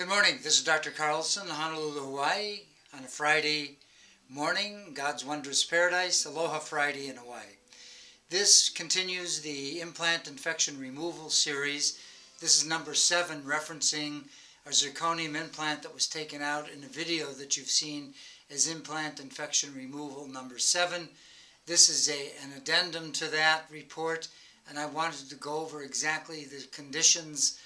Good morning. This is Dr. Carlson, Honolulu, Hawaii, on a Friday morning, God's wondrous paradise, Aloha Friday in Hawaii. This continues the implant infection removal series. This is number 7, referencing our zirconium implant that was taken out in a video that you've seen as implant infection removal number 7. This is an addendum to that report, and I wanted to go over exactly the conditions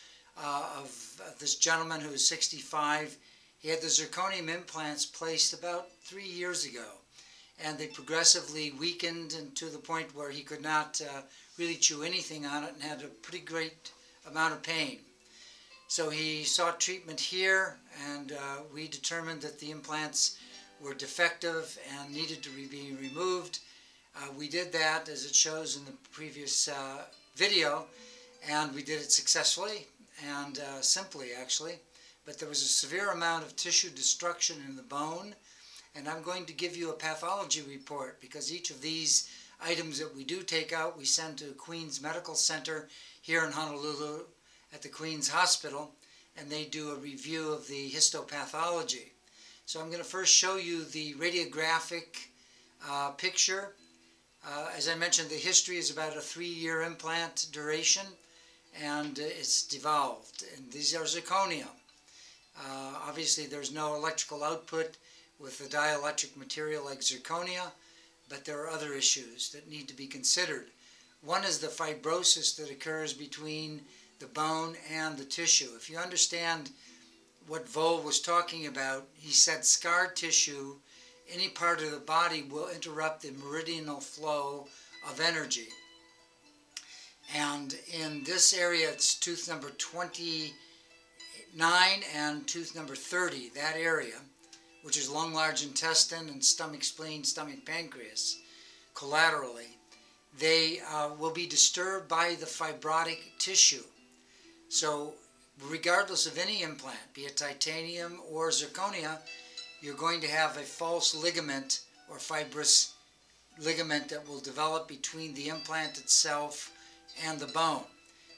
of this gentleman who is 65. He had the zirconium implants placed about 3 years ago, and they progressively weakened and to the point where he could not really chew anything on it and had a pretty great amount of pain. So he sought treatment here, and we determined that the implants were defective and needed to be removed. We did that as it shows in the previous video, and we did it successfully and simply, actually. But there was a severe amount of tissue destruction in the bone, and I'm going to give you a pathology report because each of these items that we do take out we send to Queens Medical Center here in Honolulu at the Queens Hospital, and they do a review of the histopathology. So I'm going to first show you the radiographic picture. As I mentioned, the history is about a 3-year implant duration, and it's devolved. And these are zirconium. Obviously, there's no electrical output with the dielectric material like zirconia, but there are other issues that need to be considered. One is the fibrosis that occurs between the bone and the tissue. If you understand what Vol was talking about, he said scar tissue, any part of the body, will interrupt the meridional flow of energy. And in this area, it's tooth number 29 and tooth number 30, that area, which is lung, large intestine, and stomach, spleen, stomach, pancreas, collaterally. They will be disturbed by the fibrotic tissue. So regardless of any implant, be it titanium or zirconia, you're going to have a false ligament or fibrous ligament that will develop between the implant itself and the bone.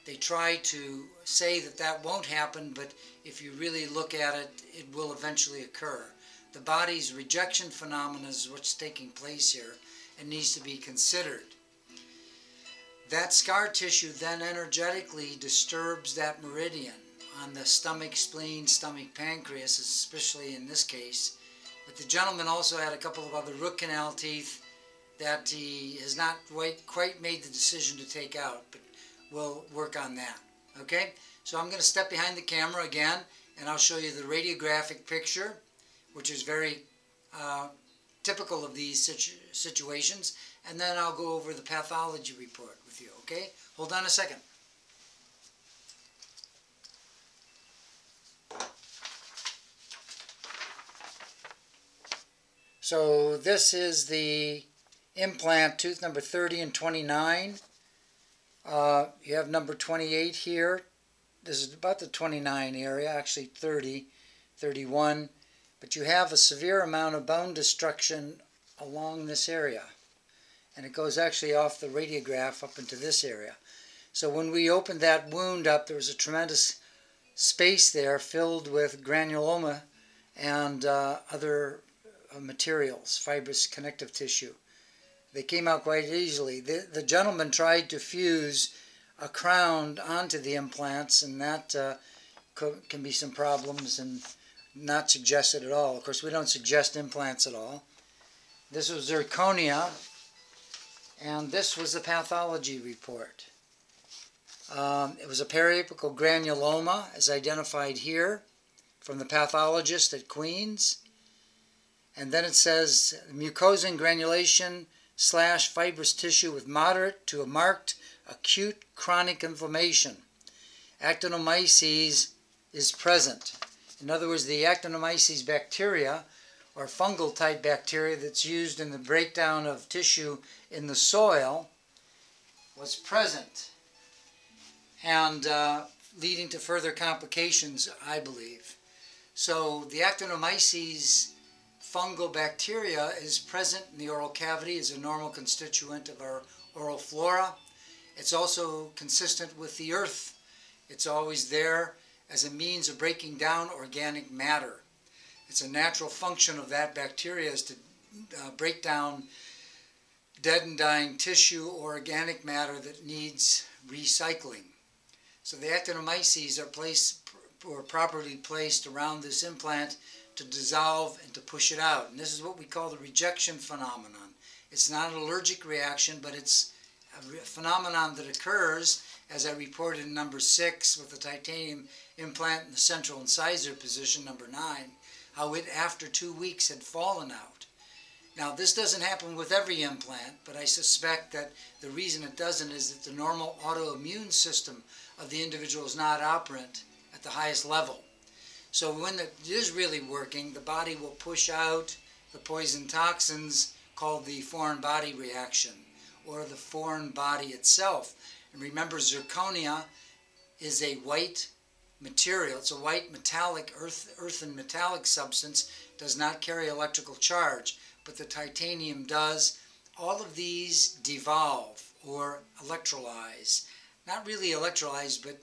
They try to say that that won't happen, but if you really look at it, it will eventually occur. The body's rejection phenomena is what's taking place here and needs to be considered. That scar tissue then energetically disturbs that meridian on the stomach, spleen, stomach, pancreas, especially in this case. But the gentleman also had a couple of other root canal teeth that he has not quite made the decision to take out, but we'll work on that. Okay? So I'm going to step behind the camera again, and I'll show you the radiographic picture, which is very typical of these situations, and then I'll go over the pathology report with you. Okay? Hold on a second. So this is the implant, tooth number 30 and 29. You have number 28 here. This is about the 29 area, actually 30, 31. But you have a severe amount of bone destruction along this area. And it goes actually off the radiograph up into this area. So when we opened that wound up, there was a tremendous space there filled with granuloma and other materials, fibrous connective tissue. They came out quite easily. The gentleman tried to fuse a crown onto the implants, and that can be some problems and not suggested at all. Of course, we don't suggest implants at all. This was zirconia, and this was the pathology report. It was a periapical granuloma, as identified here from the pathologist at Queens. And then it says mucosa granulation / fibrous tissue with moderate to a marked acute chronic inflammation. Actinomyces is present. In other words, the actinomyces bacteria, or fungal type bacteria that's used in the breakdown of tissue in the soil, was present, and leading to further complications, I believe. So the actinomyces fungal bacteria is present in the oral cavity as a normal constituent of our oral flora. It's also consistent with the earth. It's always there. as a means of breaking down organic matter. It's a natural function of that bacteria is to break down dead and dying tissue or organic matter that needs recycling. So the actinomyces are properly placed around this implant to dissolve and to push it out. And this is what we call the rejection phenomenon. It's not an allergic reaction, but it's a phenomenon that occurs, as I reported in number 6 with the titanium implant in the central incisor position, number 9, how it after 2 weeks had fallen out. Now this doesn't happen with every implant, but I suspect that the reason it doesn't is that the normal autoimmune system of the individual is not operant at the highest level. So when it is really working, the body will push out the poison toxins called the foreign body reaction, or the foreign body itself. And remember, zirconia is a white material. It's a white metallic, earthen metallic substance, does not carry electrical charge, but the titanium does. All of these devolve or electrolyze. Not really electrolyze, but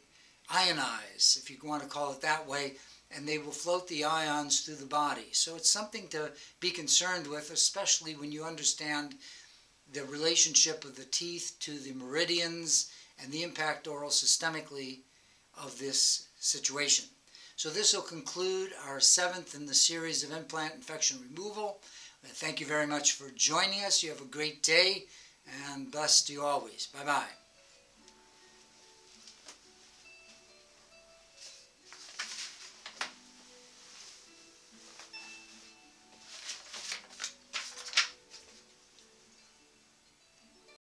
ionize, if you want to call it that way, and they will float the ions through the body. So it's something to be concerned with, especially when you understand the relationship of the teeth to the meridians and the impact oral systemically of this situation. So this will conclude our 7th in the series of implant infection removal. Thank you very much for joining us. You have a great day, and blessed you always. Bye-bye.